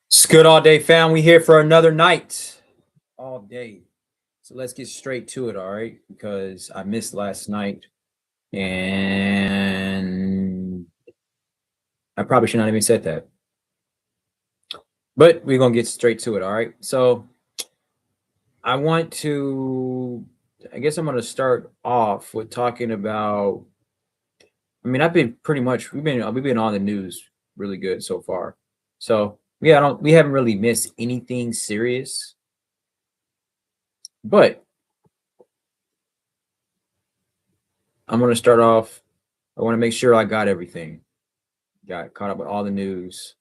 It's good all day, fam. We here for another night all day. So let's get straight to it, all right? Because I missed last night and I probably should not even said that. But we're gonna get straight to it, all right? So I guess I'm gonna start off with talking about I've been pretty much we've been on the news really good so far. So yeah, we haven't really missed anything serious. But I'm going to start off. I want to make sure I got everything. Got caught up with all the news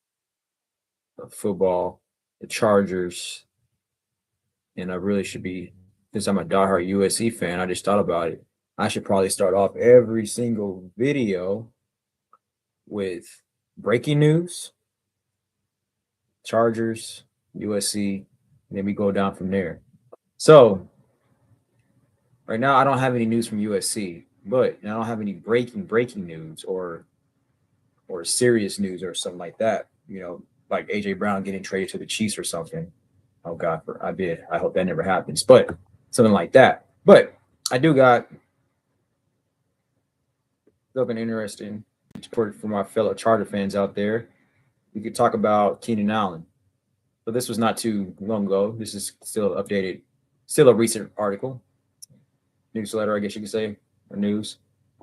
of football, the Chargers, and I really should be, since I'm a diehard USC fan, I just thought about it. I should probably start off every single video with breaking news, Chargers, USC, and then we go down from there. So right now, I don't have any news from USC, but I don't have any breaking news or serious news or something like that. Like AJ Brown getting traded to the Chiefs or something. Oh God, I hope that never happens. But something like that. But I do got something interesting for my fellow Charger fans out there. We could talk about Keenan Allen. So this was not too long ago. This is still updated, still a recent article, newsletter, I guess you could say, or news.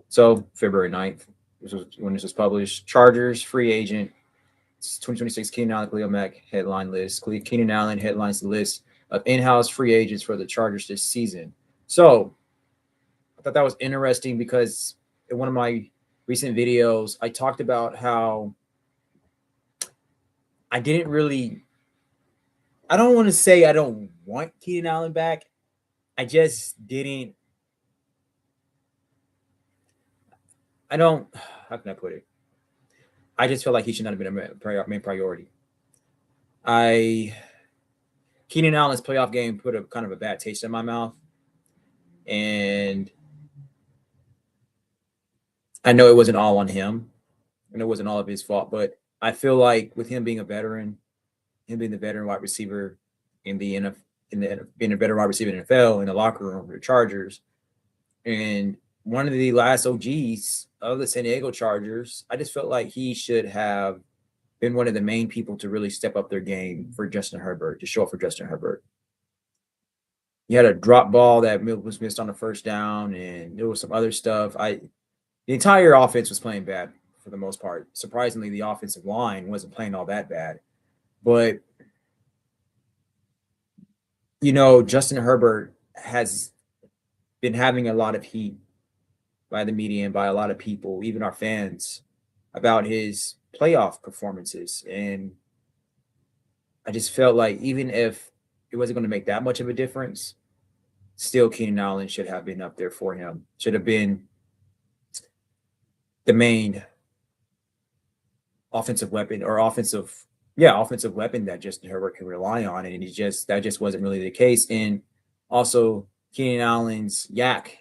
So February 9th, this was when this was published. Chargers free agent 2026 Keenan Allen, Khalil Mack headline list. Keenan Allen headlines the list of in-house free agents for the Chargers this season. So I thought that was interesting because in one of my recent videos, I talked about how I don't want to say I don't want Keenan Allen back. I just didn't. How can I put it? I just feel like he should not have been a main priority. Keenan Allen's playoff game put a kind of a bad taste in my mouth. And I know it wasn't all on him. And it wasn't all of his fault. But I feel like with him being a veteran, him being the veteran wide receiver being a veteran wide receiver in the NFL in the locker room for the Chargers, and one of the last OGs of the San Diego Chargers, I just felt like he should have been one of the main people to really step up their game for Justin Herbert, to show up for Justin Herbert. He had a drop ball that was missed on the first down, and there was some other stuff. The entire offense was playing bad for the most part. Surprisingly, the offensive line wasn't playing all that bad. But, Justin Herbert has been having a lot of heat by the media and by a lot of people, even our fans, about his playoff performances. And I just felt like even if it wasn't going to make that much of a difference, still Keenan Allen should have been up there for him. Should have been the main offensive weapon that Justin Herbert can rely on. And that just wasn't really the case. And also Keenan Allen's yak,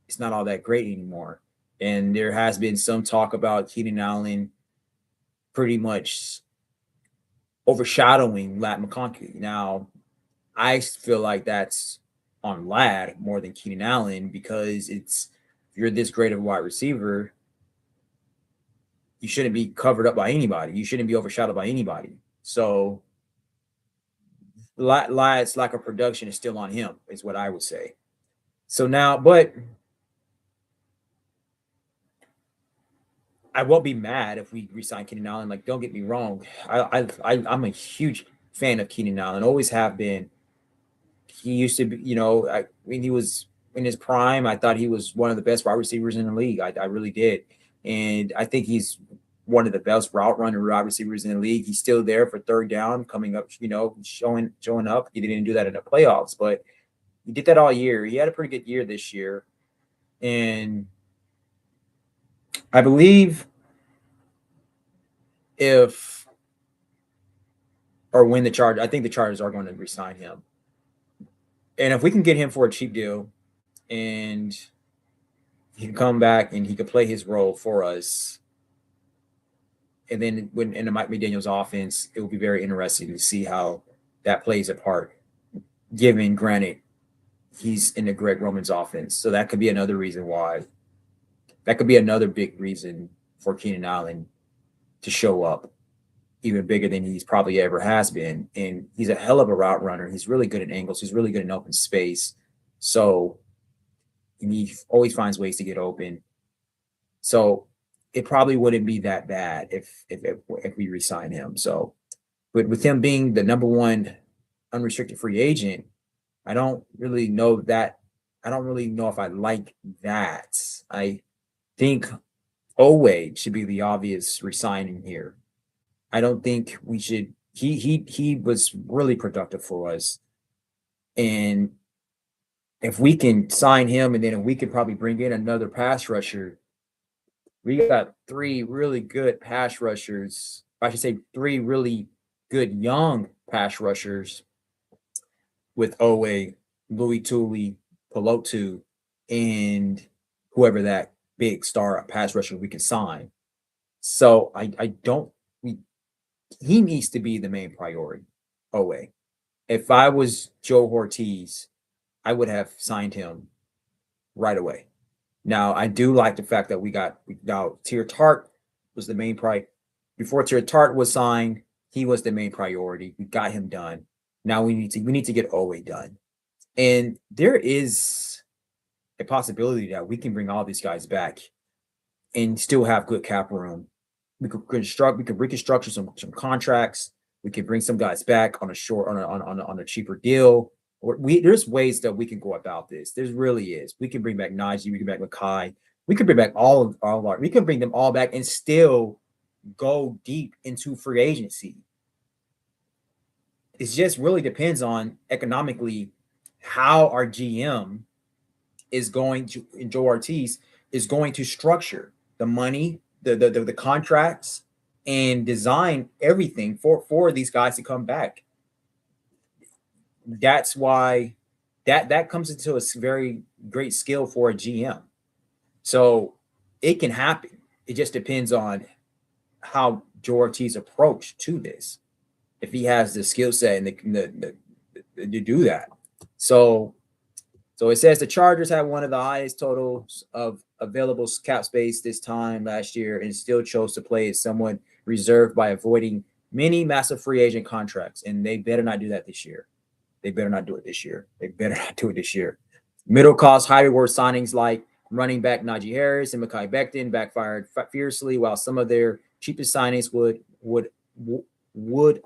it's not all that great anymore. And there has been some talk about Keenan Allen pretty much overshadowing Lat McConkey. Now, I feel like that's on Lat more than Keenan Allen because if you're this great of a wide receiver, you shouldn't be covered up by anybody. You shouldn't be overshadowed by anybody. So Lat's lack of production is still on him, is what I would say. So now, but I won't be mad if we resign Keenan Allen. Like, don't get me wrong. I'm a huge fan of Keenan Allen. Always have been. He used to be, when he was in his prime, I thought he was one of the best wide receivers in the league. I really did. And I think he's one of the best route runner wide receivers in the league. He's still there for third down, coming up, showing up. He didn't do that in the playoffs, but he did that all year. He had a pretty good year this year. And I believe I think the Chargers are going to re-sign him. And if we can get him for a cheap deal and he can come back and he can play his role for us, And then when in the Mike McDaniel's offense, it will be very interesting to see how that plays a part. Given, granted, he's in the Greg Roman's offense, so that could be another reason why. That could be another big reason for Keenan Allen to show up, even bigger than he's probably ever has been. And he's a hell of a route runner. He's really good at angles. He's really good in open space. So and he always finds ways to get open. So it probably wouldn't be that bad if we resign him. So, but with him being the number one unrestricted free agent, I don't really know that. I don't really know if I like that. I think Oweh should be the obvious resigning here. I don't think we should. He was really productive for us, and if we can sign him, and then we could probably bring in another pass rusher. We got three really good pass rushers. I should say three really good young pass rushers with Oweh, Louis Tooley, Pelotu, and whoever that big star pass rusher we can sign. So I don't. He needs to be the main priority. Oweh. If I was Joe Ortiz, I would have signed him right away. Now, I do like the fact that we now Tier Tart was the main priority. Before Tier Tart was signed, he was the main priority. We got him done. Now we need to get Oweh done. And there is a possibility that we can bring all these guys back and still have good cap room. We could reconstruct some contracts. We could bring some guys back on a cheaper deal. There's ways that we can go about this. There really is. We can bring back Najee. We can bring back Mackay. We could bring back we can bring them all back and still go deep into free agency. It just really depends on economically how our GM is going to, and Joe Ortiz is going to structure the money, the contracts, and design everything for these guys to come back. That's why that comes into a very great skill for a GM. So it can happen. It just depends on how Joe Ortiz approach to this. If he has the skill set and to do that. So it says the Chargers have one of the highest totals of available cap space this time last year and still chose to play as someone reserved by avoiding many massive free agent contracts. And they better not do that this year. They better not do it this year. Middle cost, high reward signings like running back Najee Harris and Mekhi Becton backfired fiercely, while some of their cheapest signings would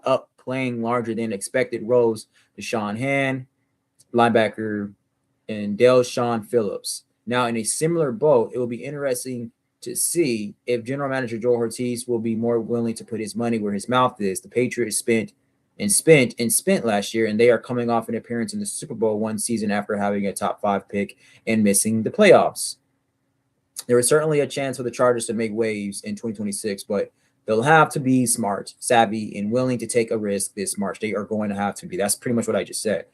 up playing larger than expected roles. Deshaun Hand, linebacker, and Delshawn Phillips. Now, in a similar boat, it will be interesting to see if General Manager Joe Ortiz will be more willing to put his money where his mouth is. The Patriots spent last year, and they are coming off an appearance in the Super Bowl one season after having a top 5 pick and missing the playoffs. There is certainly a chance for the Chargers to make waves in 2026, but they'll have to be smart, savvy, and willing to take a risk this March. They are going to have to be. That's pretty much what I just said.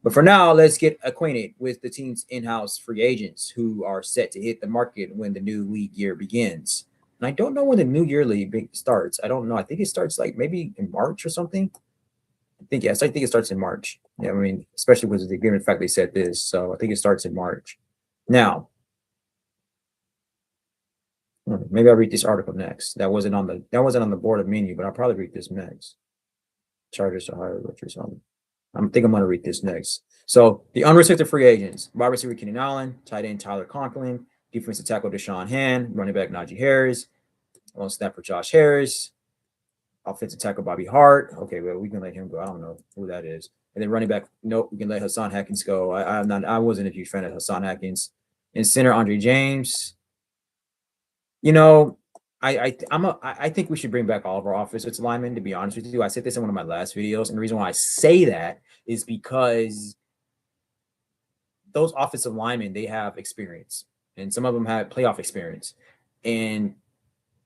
But for now, let's get acquainted with the team's in-house free agents who are set to hit the market when the new league year begins. And I don't know when the new year league starts. I don't know. I think it starts like maybe in March or something. I think it starts in March. Yeah, I mean, especially with the given fact they said this. So I think it starts in March. Now, maybe I'll read this article next. That wasn't on the board of menu, but I'll probably read this next. Chargers to hire Richards on. I think I'm going to read this next. So the unrestricted free agents: wide receiver Keenan Allen, tight end Tyler Conklin, defensive tackle Deshaun Hand, running back Najee Harris, on snap for Josh Harris, offensive tackle Bobby Hart. Okay, well, we can let him go. I don't know who that is. And then running back, nope, we can let Hassan Haskins go. I wasn't a huge fan of Hassan Haskins. And center Andre James. You know, I think we should bring back all of our offensive linemen, to be honest with you. I said this in one of my last videos, and the reason why I say that is because those offensive linemen, they have experience, and some of them have playoff experience. And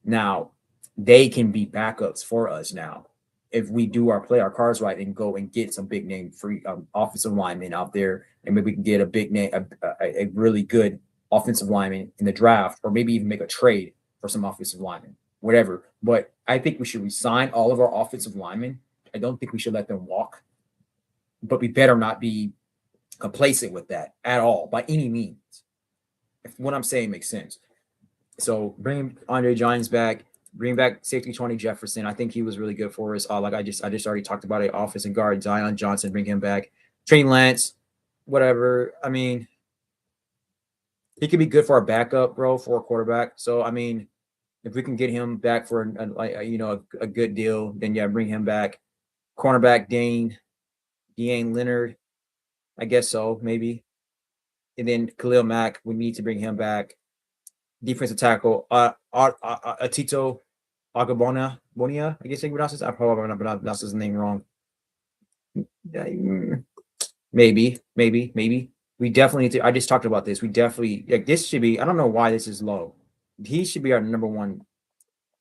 now they can be backups for us now if we play our cards right and go and get some big name free offensive linemen out there, and maybe we can get a big name, a really good offensive lineman in the draft, or maybe even make a trade for some offensive linemen. whatever. But I think we should resign all of our offensive linemen. I don't think we should let them walk, but we better not be complacent with that at all by any means. If what I'm saying makes sense. So bring Andre Jones back, bring back safety 20 Jefferson. I think he was really good for us. Like I just already talked about it. Offensive guard Zion Johnson, bring him back. Trey Lance, whatever. I mean, he could be good for our backup, bro, for a quarterback. So I mean, if we can get him back for a good deal, then yeah, bring him back. Cornerback Dane Leonard, I guess so, maybe. And then Khalil Mack, we need to bring him back. Defensive tackle, Atito Bonia, I guess you pronounce this. I probably pronounced his name wrong. Maybe. We definitely need to. I just talked about this. We definitely this should be. I don't know why this is low. He should be our number one.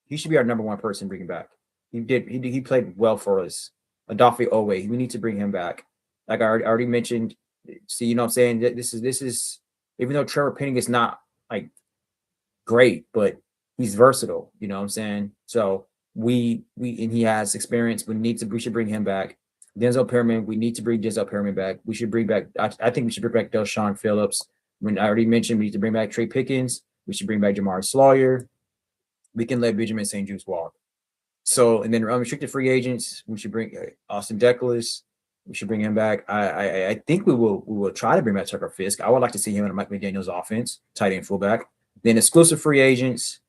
He should be our number one person bringing back. He played well for us. Odafe Oweh. We need to bring him back. Like I already mentioned. See, you know what I'm saying? This is even though Trevor Penning is not like great, but he's versatile. You know what I'm saying? So we and he has experience. We should bring him back. Denzel Perryman, we need to bring Denzel Perryman back. We should bring back. I think we should bring back Deshaun Phillips. When I already mentioned, we need to bring back Trey Pickens. We should bring back Jamar Sawyer. We can let Benjamin St. Juste walk. So, and then unrestricted free agents, we should bring Austin Deckles. We should bring him back. I think we will try to bring back Tucker Fisk. I would like to see him in Mike McDaniel's offense, tight end fullback. Then exclusive free agents,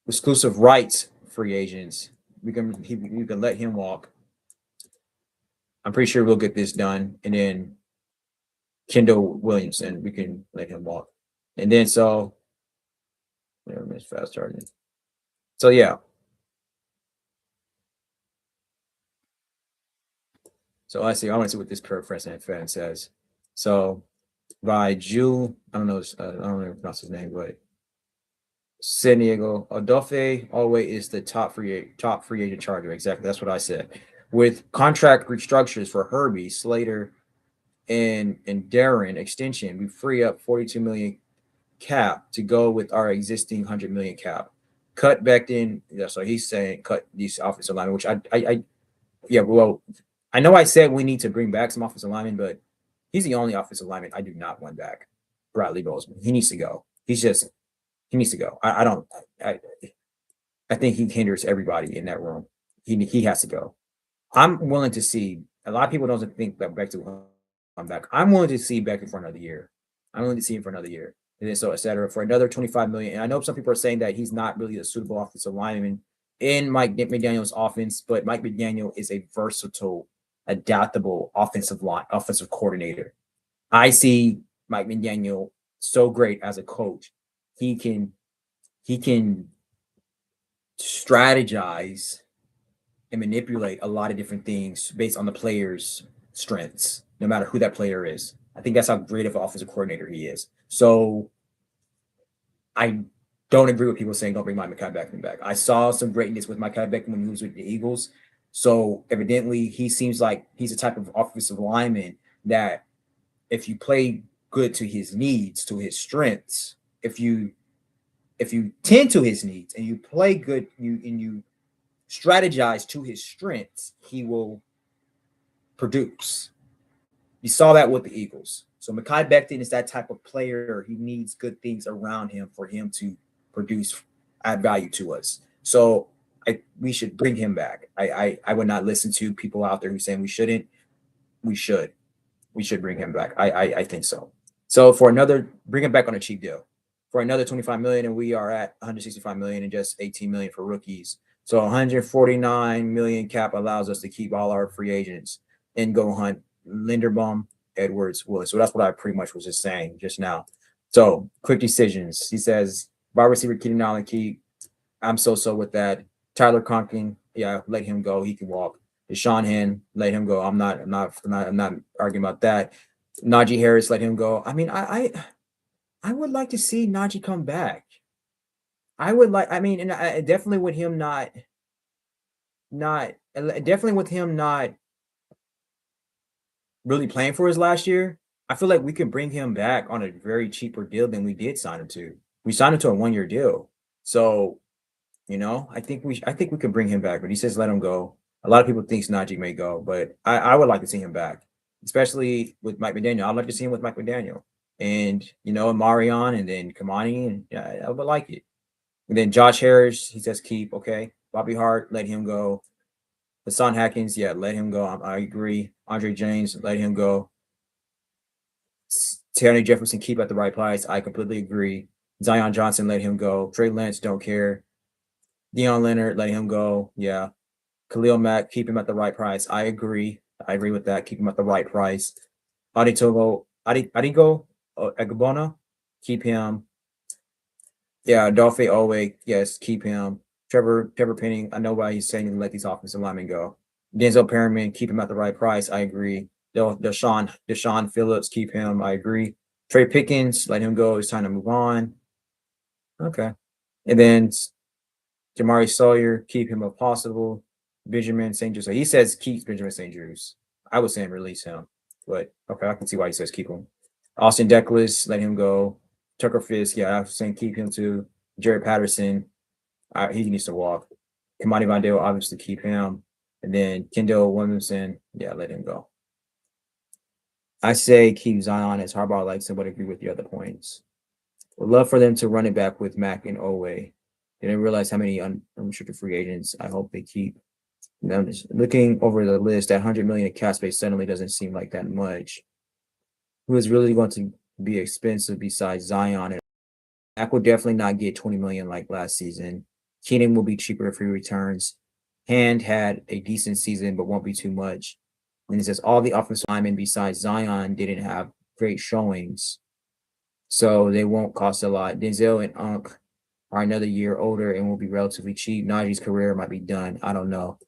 exclusive rights free agents. We can let him walk. I'm pretty sure we'll get this done. And then Kendall Williamson, we can let him walk. And then so fast charging. So yeah. So I want to see what this president fan says. So by Jew, I don't know pronounce his name, but San Diego, Odafe Oweh is the top free agent charger. Exactly, that's what I said. With contract restructures for Herbie, Slater, and Darren extension, we free up 42 million cap to go with our existing 100 million cap. Cut Becton, yeah. So he's saying cut these offensive linemen, which I know I said we need to bring back some offensive linemen, but he's the only offensive lineman I do not want back. Bradley Bozeman. He needs to go. He needs to go. I think he hinders everybody in that room. He has to go. I'm willing to see. A lot of people don't think that Beck to come back. I'm willing to see Beck for another year. I'm willing to see him for another year. And then so et cetera for another 25 million. And I know some people are saying that he's not really a suitable offensive lineman in Mike McDaniel's offense, but Mike McDaniel is a versatile, adaptable offensive coordinator. I see Mike McDaniel so great as a coach. He can strategize and manipulate a lot of different things based on the player's strengths, no matter who that player is. I think that's how great of an offensive coordinator he is. So I don't agree with people saying don't bring Mike Beckman back. I saw some greatness with Mike Beckman when he was with the Eagles. So evidently he seems like he's a type of offensive lineman that if you play good to his needs, to his strengths, if you tend to his needs and you play good, you strategize to his strengths, he will produce. You saw that with the Eagles. So Mekhi Becton is that type of player. He needs good things around him for him to produce, add value to us. So we should bring him back. I would not listen to people out there who saying we shouldn't. We should bring him back. I think so. So bring him back on a cheap deal for another 25 million, and we are at 165 million and just 18 million for rookies. So 149 million cap allows us to keep all our free agents and go hunt Linderbaum, Edwards, Willis. So that's what I pretty much was just saying just now. So quick decisions. He says wide receiver Keenan Allen keep. I'm so with that. Tyler Conklin, yeah, let him go. He can walk. Deshaun Hen, let him go. I'm not arguing about that. Najee Harris, let him go. I mean, I would like to see Najee come back. And I definitely with him not really playing for his last year. I feel like we can bring him back on a very cheaper deal than we did sign him to. We signed him to a 1-year deal. So, I think we could bring him back, but he says let him go. A lot of people think Najee may go, but I would like to see him back, especially with Mike McDaniel. I'd like to see him with Mike McDaniel and Marion and then Kamani, and yeah, I would like it. And then Josh Harris, he says keep. Okay, Bobby Hart, let him go. Hassan Haskins, yeah, let him go. I agree. Andre James, let him go. Tony Jefferson, keep at the right price. I completely agree. Zion Johnson, let him go. Trey Lance, don't care. Deion Leonard, let him go. Yeah. Khalil Mack, keep him at the right price. I agree. I agree with that. Keep him at the right price. Adigo Egbona, keep him. Yeah, Odafe Oweh, yes, keep him. Trevor Penning, I know why he's saying to let these offensive linemen go. Denzel Perryman, keep him at the right price. I agree. Deshaun Phillips, keep him. I agree. Trey Pickens, let him go. It's time to move on. Okay. And then Jamari Sawyer, keep him if possible. Benjamin St. Juice. So he says keep Benjamin St. Juice. I was saying release him, but okay, I can see why he says keep him. Austin Deckles, let him go. Tucker Fisk, yeah, I was saying keep him too. Jared Patterson, he needs to walk. Kamani Vondale, obviously keep him. And then Kendall Williamson, yeah, let him go. I say keep Zion as Harbaugh likes him, but agree with the other points. Would love for them to run it back with Mack and Oweh. They didn't realize how many unrestricted free agents I hope they keep. And I'm just looking over the list. That 100 million in cap space suddenly doesn't seem like that much. Who is really going to be expensive besides Zion? And Mack will definitely not get 20 million like last season. Keenan will be cheaper if he returns. Hand had a decent season, but won't be too much. And it says all the offensive linemen besides Zion didn't have great showings, so they won't cost a lot. Denzel and Unk are another year older and will be relatively cheap. Najee's career might be done. I don't know.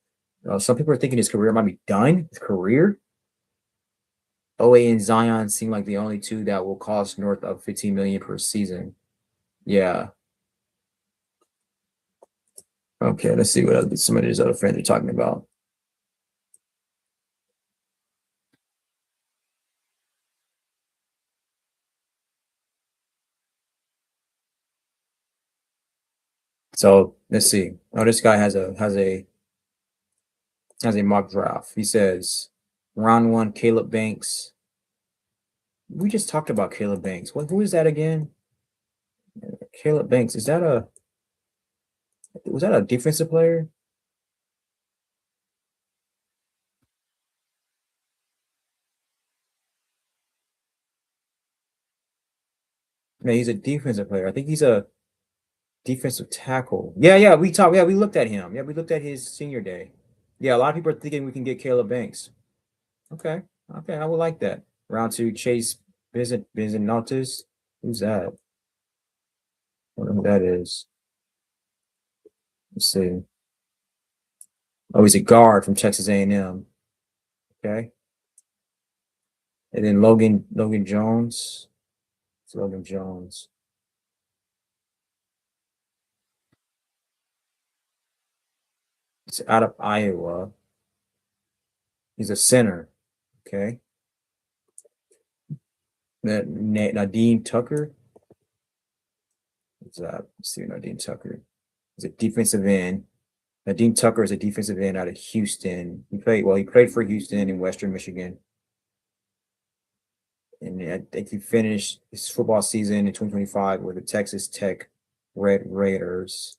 Some people are thinking his career might be done. His career? Oweh and Zion seem like the only two that will cost north of 15 million per season. Yeah. Okay, let's see what some of these other friends are talking about. So let's see. Oh, this guy has a mock draft. He says round one, Caleb Banks. We just talked about Caleb Banks. Who is that again? Caleb Banks. Was that a defensive player? No, he's a defensive player. I think he's a defensive tackle. Yeah, we looked at him. Yeah, we looked at his senior day. Yeah, a lot of people are thinking we can get Caleb Banks. Okay. Okay, I would like that. Round two, Chase Benzenautis. Who's that? I don't know who that is. Let's see. Oh, he's a guard from Texas A&M. Okay. And then Logan Jones. It's Logan Jones. It's out of Iowa. He's a center. Okay. Nadine Tucker. What's that? Let's see, Nadine Tucker. He's a defensive end. Nadine Tucker is a defensive end out of Houston. He played for Houston in Western Michigan. And I think he finished his football season in 2025 with the Texas Tech Red Raiders.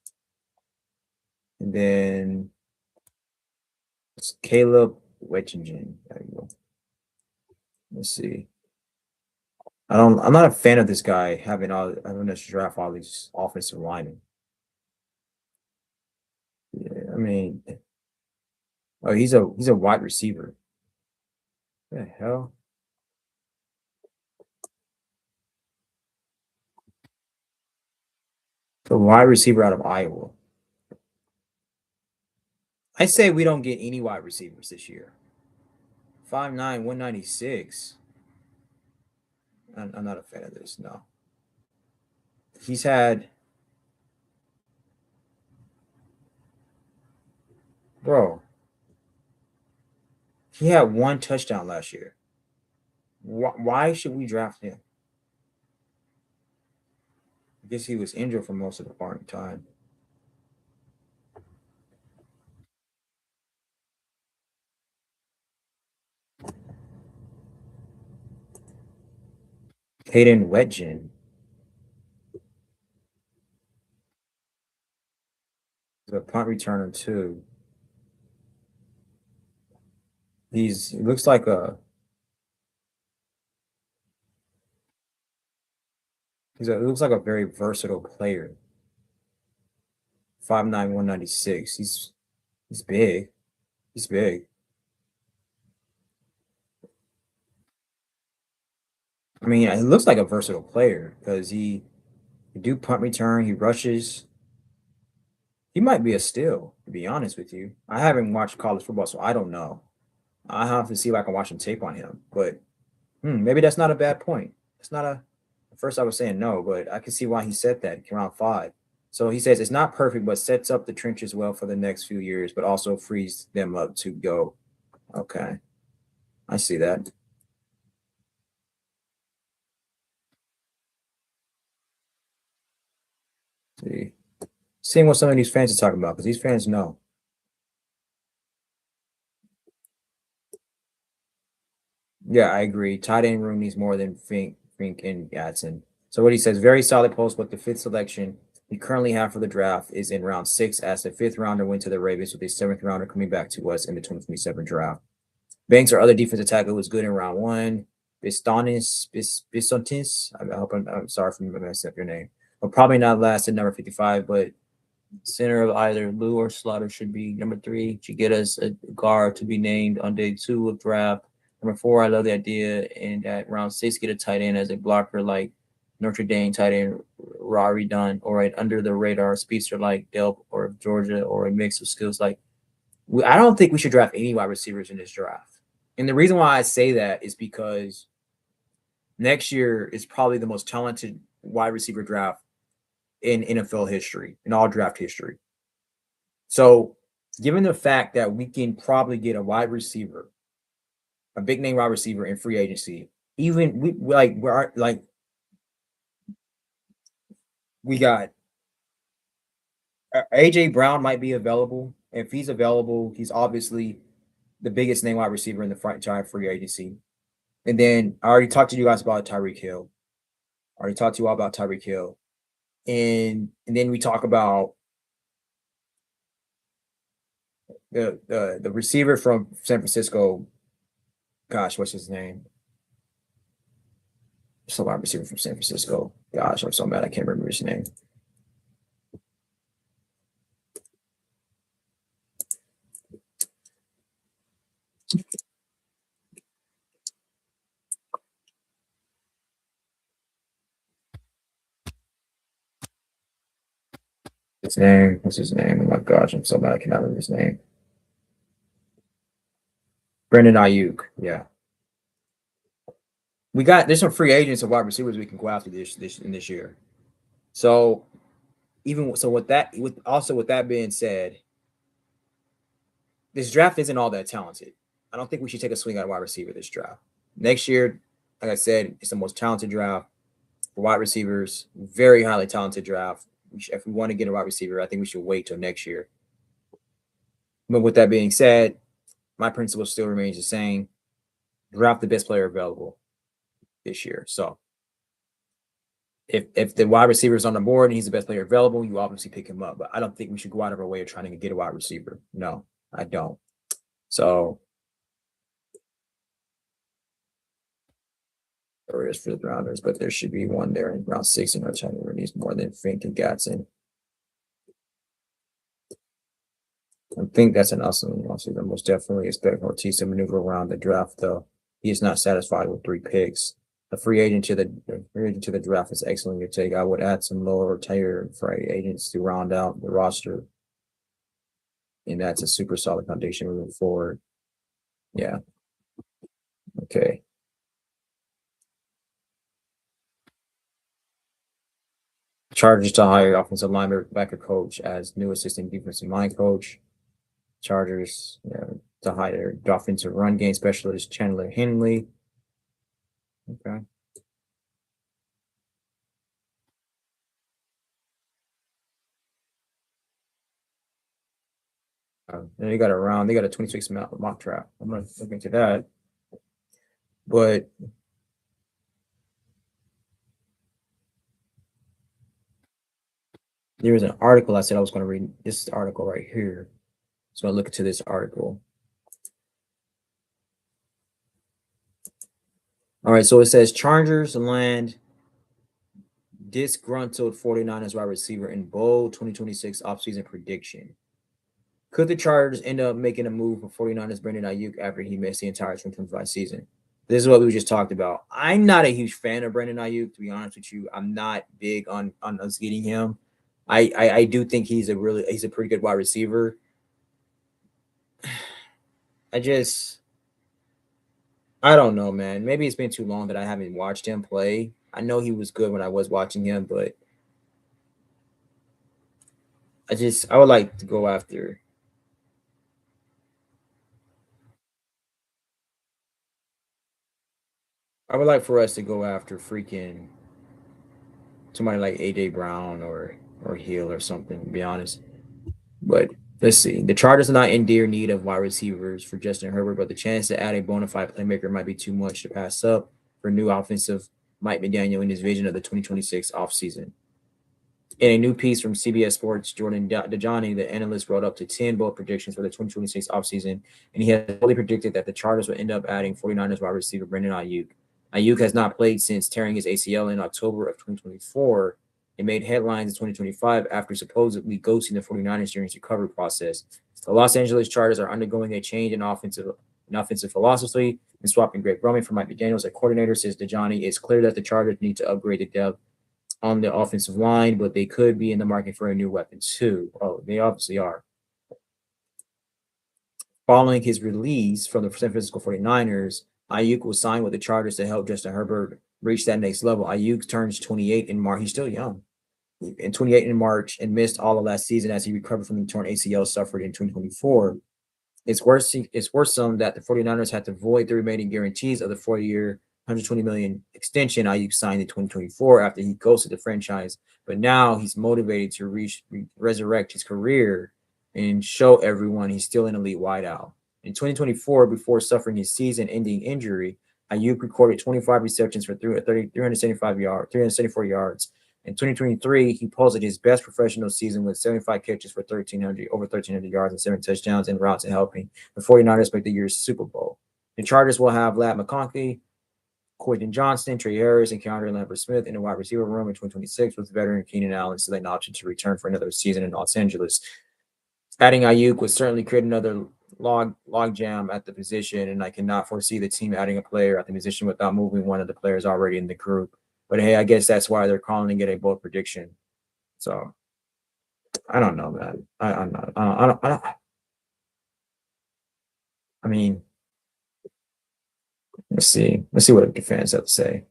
And then it's Caleb Wetchingen. There you go. Let's see. I'm not a fan of this guy having to draft all these offensive linemen. Yeah, I mean, oh, he's a wide receiver. What the hell? A wide receiver out of Iowa. I say we don't get any wide receivers this year. 5'9", 196. I'm not a fan of this. No. He's had, bro, he had one touchdown last year. Why should we draft him? guess he was injured for most of the part time. Hayden Wetjen. He's a punt returner too. He looks like he looks like a very versatile player. 5'9", 196. He's big. He's big. I mean, he looks like a versatile player because he do punt return, he rushes. He might be a steal, to be honest with you. I haven't watched college football, so I don't know. I have to see if I can watch some tape on him. But maybe that's not a bad point. It's not a. At first, I was saying no, but I can see why he said that around 5. So he says it's not perfect, but sets up the trenches well for the next few years, but also frees them up to go. Okay, I see that. See, seeing what some of these fans are talking about because these fans know. Yeah, I agree. Tight end room needs more than Fink and Gatson. So what he says, very solid post, but the fifth selection we currently have for the draft is in round 6, as the fifth rounder went to the Ravens with a seventh rounder coming back to us in the 2027 draft. Banks, our other defensive tackle, was good in round 1. Bisontis, I hope I'm sorry for messing up your name, but probably not last at number 55. But center of either Lou or Slaughter should be number 3 to get us a guard to be named on day 2 of draft. Number 4, I love the idea. And at round 6, get a tight end as a blocker like Notre Dame tight end Rari Dunn, or an under the radar speedster like Delp or Georgia, or a mix of skills like. I don't think we should draft any wide receivers in this draft. And the reason why I say that is because next year is probably the most talented wide receiver draft in NFL history, in all draft history. So, given the fact that we can probably get a wide receiver, a big name wide receiver in free agency, even we got AJ Brown might be available. If he's available, he's obviously the biggest name wide receiver in the entire free agency. And then I already talked to you guys about Tyreek Hill. I already talked to you all about Tyreek Hill. And then we talk about the receiver from San Francisco. Gosh, what's his name? So wide receiver from San Francisco. Gosh, I'm so mad I can't remember his name. His name. What's his name? Oh my gosh, I'm so mad I cannot remember his name. Brandon Ayuk. Yeah. There's some free agents of wide receivers we can go after this year. So with that being said, this draft isn't all that talented. I don't think we should take a swing at a wide receiver this draft. Next year, like I said, it's the most talented draft for wide receivers. Very highly talented draft. If we want to get a wide receiver, I think we should wait till next year. But with that being said, my principle still remains the same. Draft the best player available this year. So if the wide receiver is on the board and he's the best player available, you obviously pick him up. But I don't think we should go out of our way of trying to get a wide receiver. No, I don't. So there is for the rounders, but there should be one there in round 6 and China where needs more than Fink and Gatson. I think that's an awesome. Also, the most definitely expect Ortiz to maneuver around the draft, though. He is not satisfied with 3 picks. The free agent to the draft is excellent. Your take. I would add some lower tier free agents to round out the roster, and that's a super solid foundation moving forward. Yeah. Okay. Chargers to hire offensive linebacker coach as new assistant defensive line coach. Chargers to hire offensive run game specialist Chandler Henley. Okay. And they got a round. They got a 26 mock draft. I'm gonna look into that. But there was an article I said I was going to read. This article right here. So I look into this article. All right, so it says Chargers land disgruntled 49ers wide receiver in bold 2026 offseason prediction. Could the Chargers end up making a move for 49ers Brandon Ayuk after he missed the entire 2025 season? This is what we just talked about. I'm not a huge fan of Brandon Ayuk, to be honest with you. I'm not big on us getting him. I do think he's a pretty good wide receiver. I don't know, man. Maybe it's been too long that I haven't watched him play. I know he was good when I was watching him, but I would like to go after. I would like for us to go after freaking somebody like AJ Brown or Hill or something, to be honest. But let's see. The Chargers are not in dear need of wide receivers for Justin Herbert, but the chance to add a bona fide playmaker might be too much to pass up for new offensive Mike McDaniel in his vision of the 2026 offseason. In a new piece from CBS Sports, Jordan Dejani, the analyst, wrote up to 10 bold predictions for the 2026 offseason, and he has fully predicted that the Chargers will end up adding 49ers wide receiver Brandon Ayuk. Ayuk has not played since tearing his ACL in October of 2024. It made headlines in 2025 after supposedly ghosting the 49ers during his recovery process. The Los Angeles Chargers are undergoing a change in offensive philosophy and swapping Greg Roman for Mike McDaniels as coordinator, says Dejani. It's clear that the Chargers need to upgrade the depth on the offensive line, but they could be in the market for a new weapon too. Oh, they obviously are. Following his release from the San Francisco 49ers, Ayuk will sign with the Chargers to help Justin Herbert reach that next level. Ayuk turns 28 in March. He's still young. In 28 in March and missed all of last season as he recovered from the torn ACL suffered in 2024. It's worrisome that the 49ers had to void the remaining guarantees of the 4-year, $120 million extension Ayuk signed in 2024 after he ghosted the franchise. But now he's motivated to resurrect his career and show everyone he's still an elite wideout. In 2024, before suffering his season-ending injury, Ayuk recorded 25 receptions for 374 yards. In 2023, he posted his best professional season with 75 catches for over 1,300 yards and 7 touchdowns en route to helping the 49ers make the year's Super Bowl. The Chargers will have Ladd McConkey, Quentin Johnston, Trey Harris, and Keandre Lambert-Smith in the wide receiver room in 2026 with veteran Keenan Allen still an option to return for another season in Los Angeles. Adding Ayuk would certainly create another log jam at the position, and I cannot foresee the team adding a player at the position without moving one of the players already in the group. But hey, I guess that's why they're calling it a bold prediction. So I don't know, man. I'm not. I mean, let's see. Let's see what the fans have to say.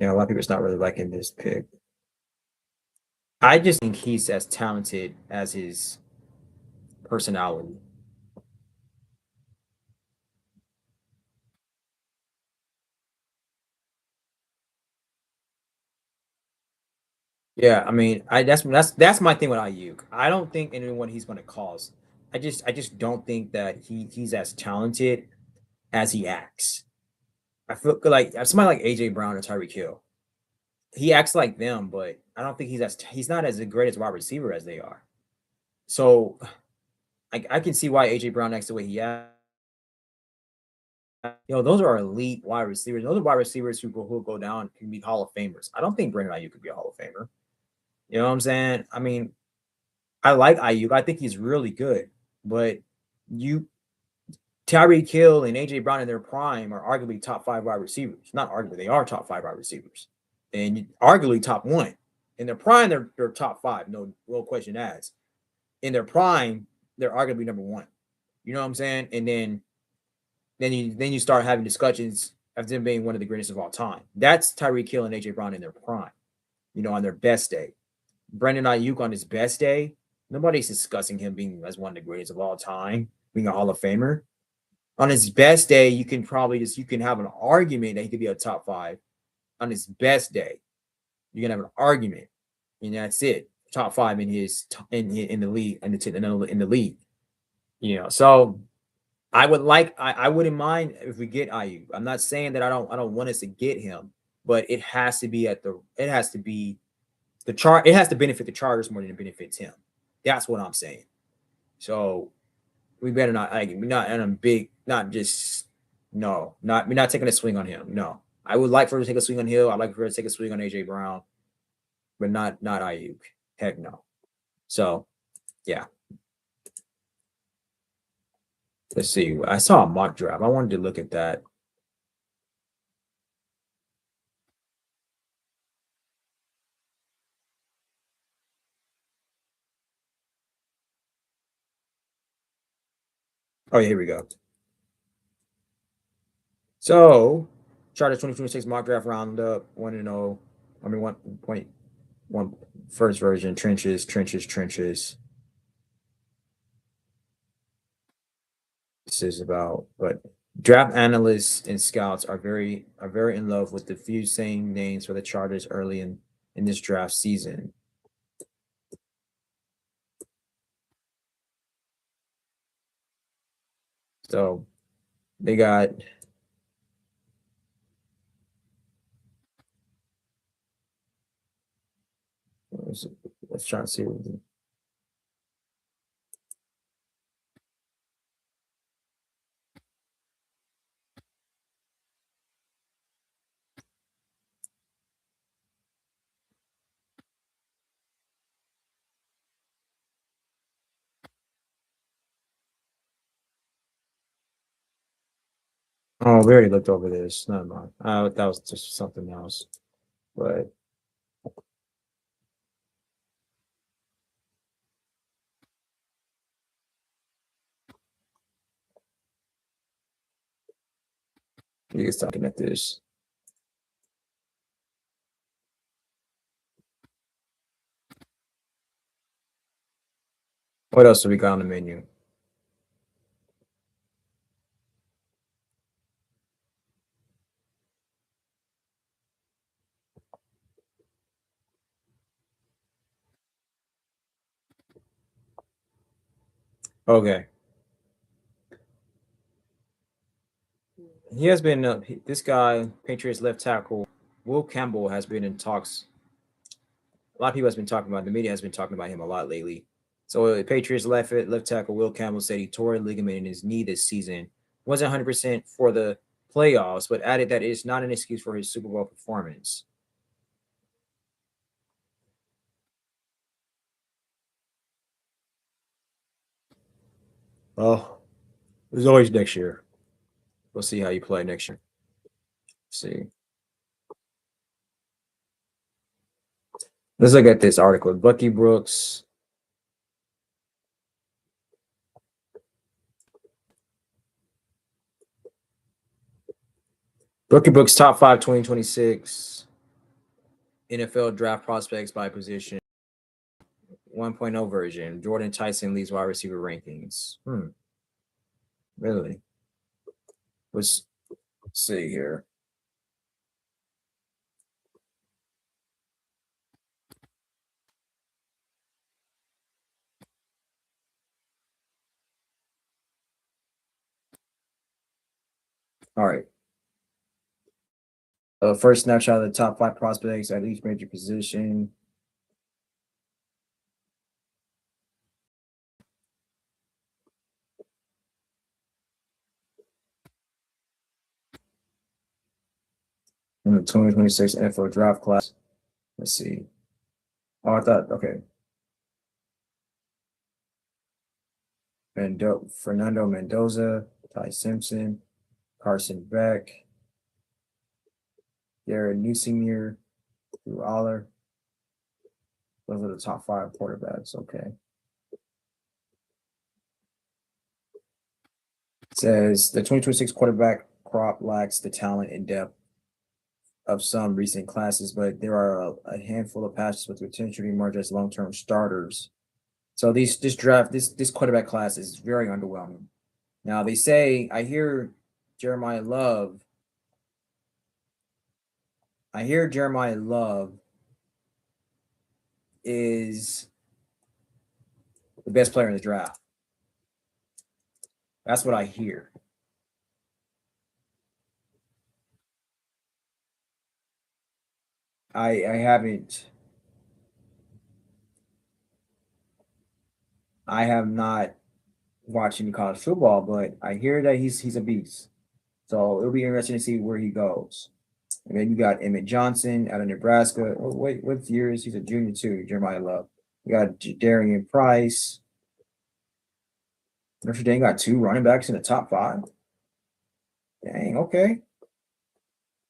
A lot of people's not really liking this pick. I just think he's as talented as his personality. Yeah, I mean, that's my thing with Ayuk. I don't think anyone he's going to cause. I just don't think that he's as talented as he acts. I feel like somebody like AJ Brown or Tyreek Hill. He acts like them, but I don't think he's not as great as wide receiver as they are. So I can see why AJ Brown acts the way he acts. Those are elite wide receivers. Those are wide receivers who go down can be Hall of Famers. I don't think Brandon Ayuk could be a Hall of Famer. You know what I'm saying? I mean, I like Ayuk. I think he's really good, but you Tyreek Hill and AJ Brown in their prime are arguably top 5 wide receivers. Not arguably, they are top 5 wide receivers, and arguably top 1. In their prime, they're top 5. No real question asked. In their prime, they're arguably number 1. You know what I'm saying? And then you start having discussions of them being one of the greatest of all time. That's Tyreek Hill and AJ Brown in their prime. On their best day. Brandon Ayuk on his best day, nobody's discussing him being as one of the greatest of all time, being a Hall of Famer. On his best day, you can probably you can have an argument that he could be a top 5. On his best day, you can have an argument, and that's it. Top 5 in his in the league in the league. So I wouldn't mind if we get IU. I'm not saying that I don't want us to get him, but it has to be the chart. It has to benefit the Chargers more than it benefits him. That's what I'm saying. So we better not. We're not in a big. Not just no. Not we're not taking a swing on him. No, I would like for him to take a swing on Hill. I'd like for him to take a swing on AJ Brown, but not Ayuk. Heck no. So yeah, let's see. I saw a mock draft. I wanted to look at that. Oh, yeah, here we go. So, Chargers 2026 mock draft roundup 1-0. I mean 1.1 first version trenches. This is about, but draft analysts and scouts are very in love with the few same names for the Chargers early in this draft season. So they got let's try to see. Oh, we already looked over this. Never mind. That was just something else. But you guys talking at this. What else do we got on the menu? Okay. He has been this guy, Patriots left tackle Will Campbell, has been in talks. A lot of people has been talking about. The media has been talking about him a lot lately. So Patriots left tackle Will Campbell said he tore a ligament in his knee this season. Wasn't 100% for the playoffs, but added that it's not an excuse for his Super Bowl performance. Well, there's always next year. We'll see how you play next year. See. Let's look at this article. Bucky Brooks. Bucky Brooks top 5 2026 NFL draft prospects by position. 1.0 version. Jordan Tyson leads wide receiver rankings. Really? Let's see here. All right. First snapshot of the top 5 prospects at each major position. In the 2026 NFL draft class. Let's see. Oh, I thought, okay. Fernando Mendoza, Ty Simpson, Carson Beck, Garrett Newsomere, Drew Aller. Those are the top 5 quarterbacks. Okay. It says the 2026 quarterback crop lacks the talent and depth of some recent classes, but there are a handful of passes with potential to emerge as long-term starters. So this quarterback class is very underwhelming. Now they say Jeremiah Love. I hear Jeremiah Love is the best player in the draft. That's what I hear. I haven't I have not watched any college football, but I hear that he's a beast. So it'll be interesting to see where he goes. And then you got Emmett Johnson out of Nebraska. Oh, wait, what year is he's a junior too? Jeremiah Love. You got Darian Price. Notre Dame got 2 running backs in the top 5. Dang, okay.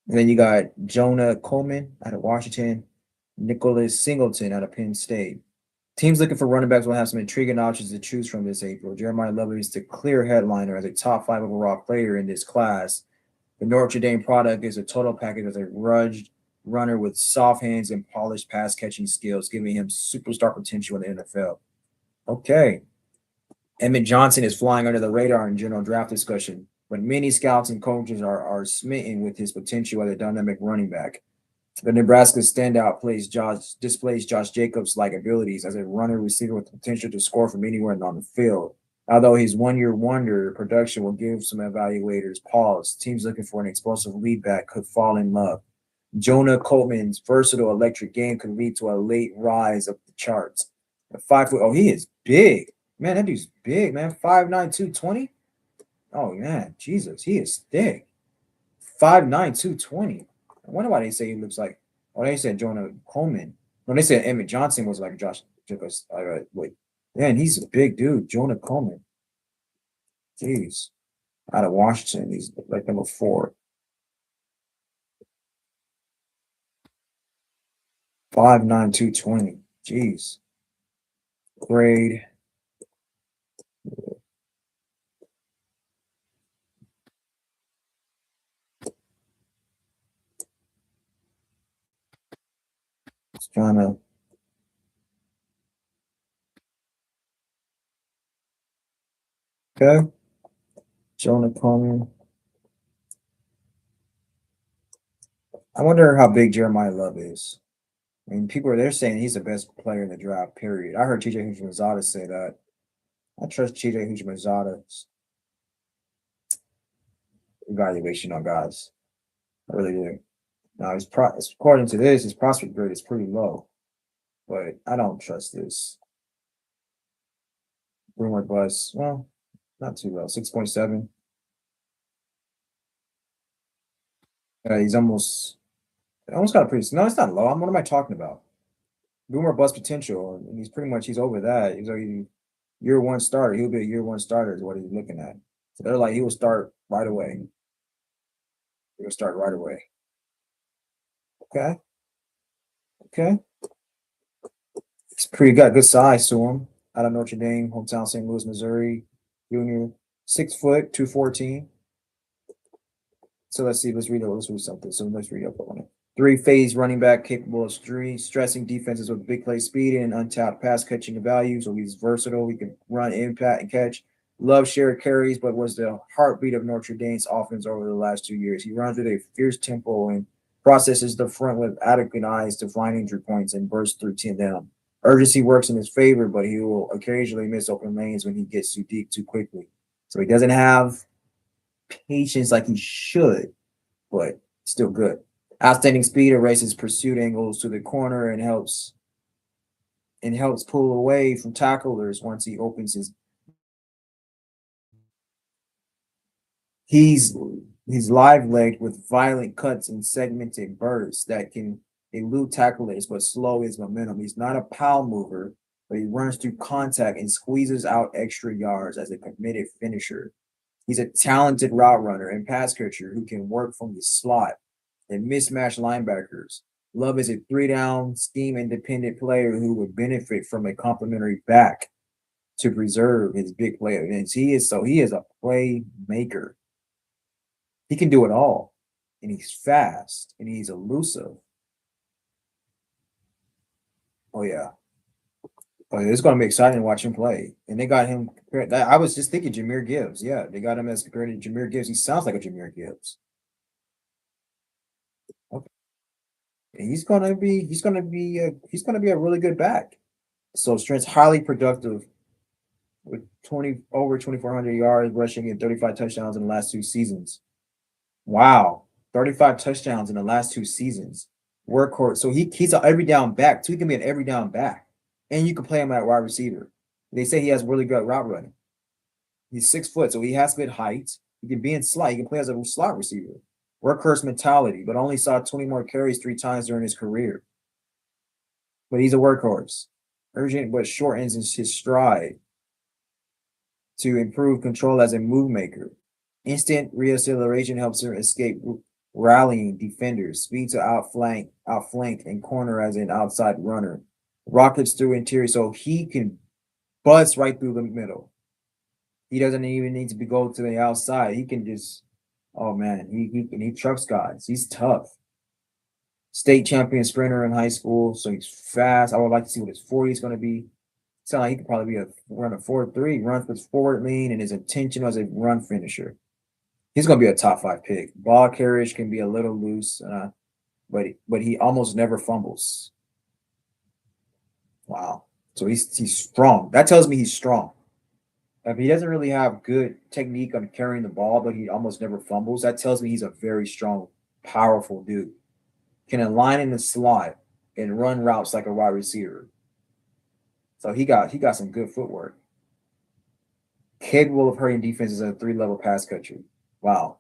And then you got Jonah Coleman out of Washington, Nicholas Singleton out of Penn State. Teams looking for running backs will have some intriguing options to choose from this April. Jeremiah Love is the clear headliner as a top 5 overall player in this class. The Notre Dame product is a total package as a rugged runner with soft hands and polished pass catching skills, giving him superstar potential in the NFL. Okay. Emmett Johnson is flying under the radar in general draft discussion, but many scouts and coaches are smitten with his potential as a dynamic running back. The Nebraska standout displays Josh Jacobs' like abilities as a runner receiver with potential to score from anywhere on the field. Although his 1 year wonder production will give some evaluators pause, teams looking for an explosive lead back could fall in love. Jonah Coleman's versatile electric game could lead to a late rise up the charts. At 5 foot, oh, he is big. Man, that dude's big, man. 5'9", 220. Oh, man, Jesus, he is thick. 5'9", 220. I wonder why they say he looks like. Oh, they said Jonah Coleman. When they said Emmett Johnson was like Josh Jacobs. Wait, man, he's a big dude. Jonah Coleman. Jeez, out of Washington, he's like number 4. 5'9", 220. Jeez, grade. It's trying to. Okay, Jonah Coleman. I wonder how big Jeremiah Love is. I mean, people are they're saying he's the best player in the draft. Period. I heard TJ Houshmandzadeh say that. I trust TJ Houshmandzadeh's evaluation on guys. I really do. Now, according to this, his prospect grade is pretty low, but I don't trust this. Rumor bust. Well, not too low. 6.7. He's almost got a pretty. No, it's not low. What am I talking about? Boomer bust potential, and he's over that. He's already year 1 starter. He'll be a year 1 starter is what he's looking at. So they're like he will start right away. He'll start right away. Okay. Okay. He's pretty got good size to him. Out of Notre Dame, hometown St. Louis, Missouri. Junior, 6 foot, 214. So let's see. Let's read something. So let's read up on it. 3-phase running back capable of stressing defenses with big play speed and untapped pass catching value. So he's versatile. He can run, impact, and catch. Love shared carries, but was the heartbeat of Notre Dame's offense over the last 2 years. He runs with a fierce tempo and processes the front with adequate eyes to find injury points and burst through them. Urgency works in his favor, but he will occasionally miss open lanes when he gets too deep too quickly. So he doesn't have patience like he should, but still good. Outstanding speed erases pursuit angles to the corner and helps pull away from tacklers once he opens his. He's live-legged with violent cuts and segmented bursts that can elude tacklers but slow his momentum. He's not a power mover, but he runs through contact and squeezes out extra yards as a committed finisher. He's a talented route runner and pass catcher who can work from the slot and mismatch linebackers. Love is a 3-down, scheme independent player who would benefit from a complimentary back to preserve his big play events. He is a playmaker. He can do it all, and he's fast and he's elusive. Oh yeah, But it's going to be exciting to watch him play. And they got him. I was just thinking Jahmyr Gibbs. Yeah, they got him as compared to Jahmyr Gibbs. He sounds like a Jahmyr Gibbs. Okay. And he's gonna be a really good back. So Strength's highly productive with 2,400 yards rushing and 35 touchdowns in the last 2 seasons. Wow, 35 touchdowns in the last 2 seasons. Workhorse. So he's an every down back. So he can be an every down back, and you can play him at wide receiver. They say he has really good route running. He's 6 foot, so he has good height. He can be in slot. He can play as a slot receiver. Workhorse mentality, but only saw 20 more carries 3 times during his career. But he's a workhorse. Urgent but shortens his stride to improve control as a move maker. Instant reacceleration helps him escape rallying defenders. Speed to outflank, and corner as an outside runner. Rockets through interior, so he can bust right through the middle. He doesn't even need to go to the outside. He can just, oh man, he trucks guys. He's tough. State champion sprinter in high school, so he's fast. I would like to see what his 40 is going to be. Sound like he could probably be run a 4.3, run with forward lean, and his intention as a run finisher. He's going to be a top 5 pick. Ball carriage can be a little loose, but he almost never fumbles. Wow. So he's strong. That tells me he's strong. If he doesn't really have good technique on carrying the ball, but he almost never fumbles, that tells me he's a very strong, powerful dude. Can align in the slot and run routes like a wide receiver. So he got some good footwork. Capable of hurting defenses at a 3-level pass catcher. Wow.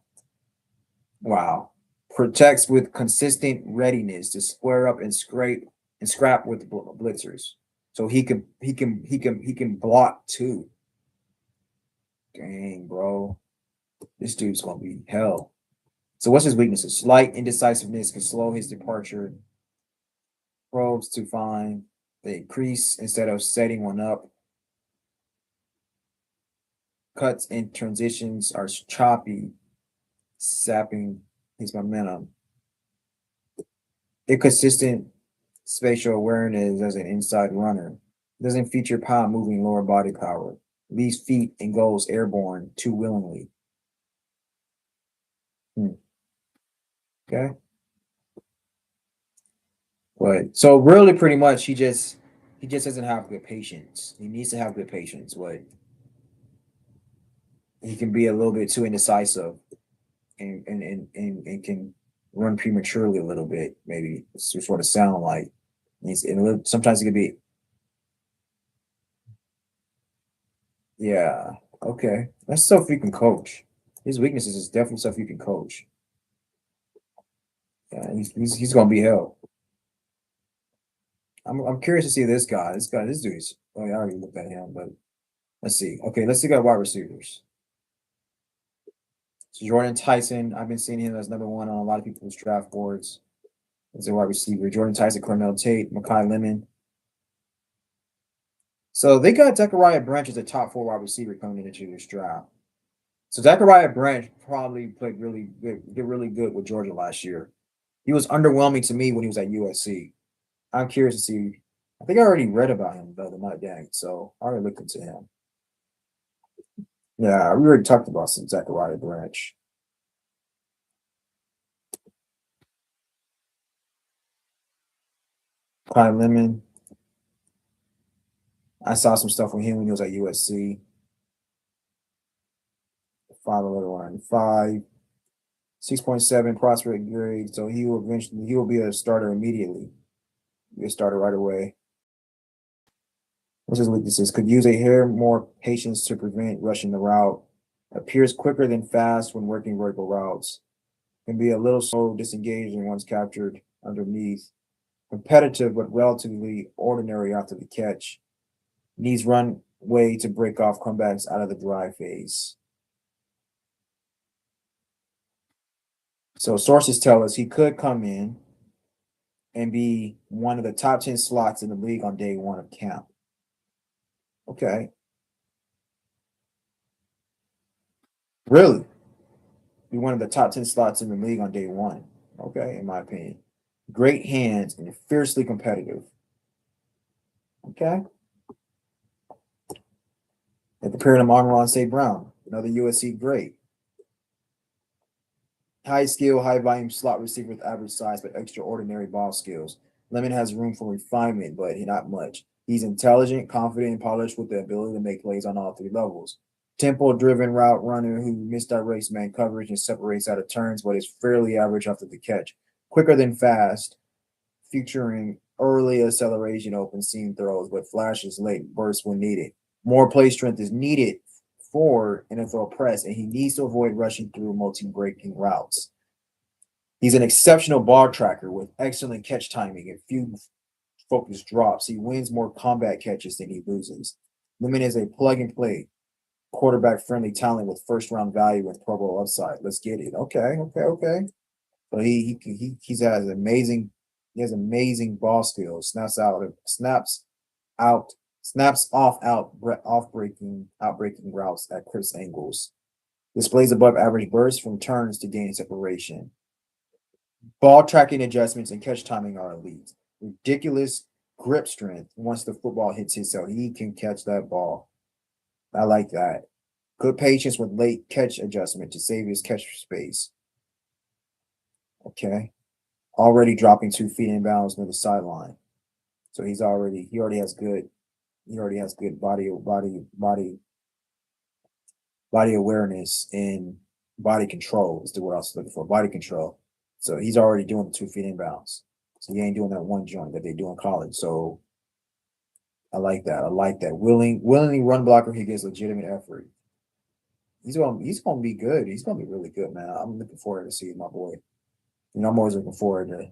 Protects with consistent readiness to square up and scrap with blitzers. So he can block too. Dang, bro. This dude's gonna be hell. So what's his weaknesses? Slight indecisiveness can slow his departure. Probes to find the increase instead of setting one up. Cuts and transitions are choppy, sapping his momentum. Inconsistent spatial awareness as an inside runner. Doesn't feature power moving lower body power. Leaves feet and goes airborne too willingly. Okay. But so really pretty much he just doesn't have good patience. He needs to have good patience, but he can be a little bit too indecisive and can run prematurely a little bit, maybe. It's just what it sound like. Sometimes it could be. Yeah. Okay. That's stuff you can coach. His weaknesses is definitely stuff you can coach. Yeah, he's gonna be hell. I'm curious to see this guy. This dude's. Oh, yeah, I already looked at him, but let's see. Okay, let's look at wide receivers. So Jordan Tyson, I've been seeing him as number 1 on a lot of people's draft boards as a wide receiver. Jordan Tyson, Cornell Tate, Makai Lemon. So they got Zachariah Branch as a top 4 wide receiver coming into this draft. So Zachariah Branch probably played really good with Georgia last year. He was underwhelming to me when he was at USC. I'm curious to see. I think I already read about him though, the Mud Dang. So I already looked into him. Yeah, we already talked about some Zachariah Branch. Kai Lemon. I saw some stuff from him when he was at USC. 5'11", 6.7 prospect grade. So he will be a starter immediately. Be a starter right away. What's his weaknesses? Could use a hair more patience to prevent rushing the route. Appears quicker than fast when working vertical routes. Can be a little slow, disengaging once captured underneath. Competitive but relatively ordinary after the catch. Needs runway to break off comebacks out of the drive phase. So sources tell us he could come in and be one of the top 10 slots in the league on day 1 of camp. Okay. Really? Be one of the top 10 slots in the league on day 1. Okay, in my opinion. Great hands and fiercely competitive. Okay. And comparing him on St. Brown, another USC great. High skill, high volume slot receiver with average size but extraordinary ball skills. Lemon has room for refinement, but not much. He's intelligent, confident, and polished with the ability to make plays on all three levels. Tempo-driven route runner who misdirects man coverage and separates out of turns, but is fairly average after the catch. Quicker than fast, featuring early acceleration, open seam throws, but flashes late bursts when needed. More play strength is needed for NFL press, and he needs to avoid rushing through multi-breaking routes. He's an exceptional ball tracker with excellent catch timing and few focused drops. He wins more combat catches than he loses. Lemon is a plug-and-play, quarterback-friendly talent with first-round value and Pro Bowl upside. Let's get it. Okay. So he has amazing ball skills. Snaps off breaking routes at crisp angles. Displays above average bursts from turns to gain separation. Ball tracking adjustments and catch timing are elite. Ridiculous grip strength once the football hits his cell. He can catch that ball. I like that. Good patience with late catch adjustment to save his catch space. Okay. Already dropping 2 feet in bounds near the sideline. So he already has good body awareness and body control is the word I was looking for. Body control. So he's already doing the 2 feet in bounds. So he ain't doing that one joint that they do in college. So I like that. Willingly run blocker, he gets legitimate effort. He's gonna be good. He's gonna be really good, man. I'm looking forward to seeing my boy. I'm always looking forward to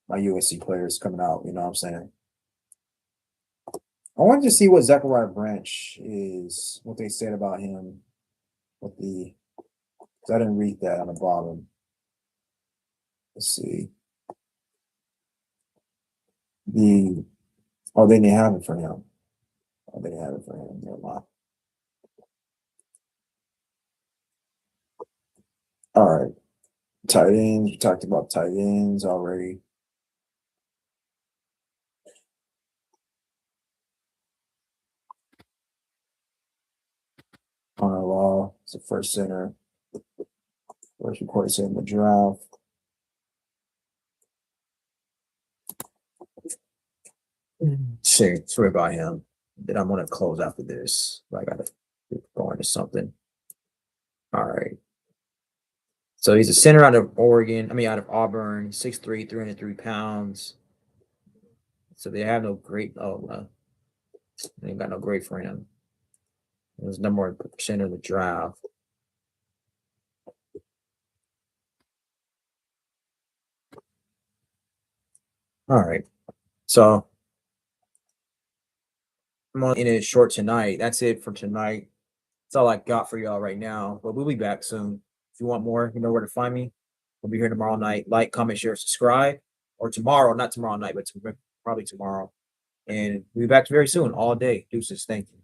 my USC players coming out. You know what I'm saying? I wanted to see what Zachariah Branch is, what they said about him. I didn't read that on the bottom. Let's see. They didn't have it for him. They didn't have it for him. Never mind. All right. Tight ends. We talked about tight ends already. Connor Law is the first center. First recorded center in the draft. Sorry about him. Then I'm gonna close after this. I gotta go into something. All right. So he's a center out of Auburn, 6'3", 303 pounds. So they have no great. They ain't got no great for him. It was number 1% of the draft. All right. So I'm on in it short tonight. That's it for tonight. That's all I got for y'all right now. But we'll be back soon. If you want more, you know where to find me. We'll be here tomorrow night. Like, comment, share, subscribe. Or tomorrow, not tomorrow night, but probably tomorrow. And we'll be back very soon, all day. Deuces. Thank you.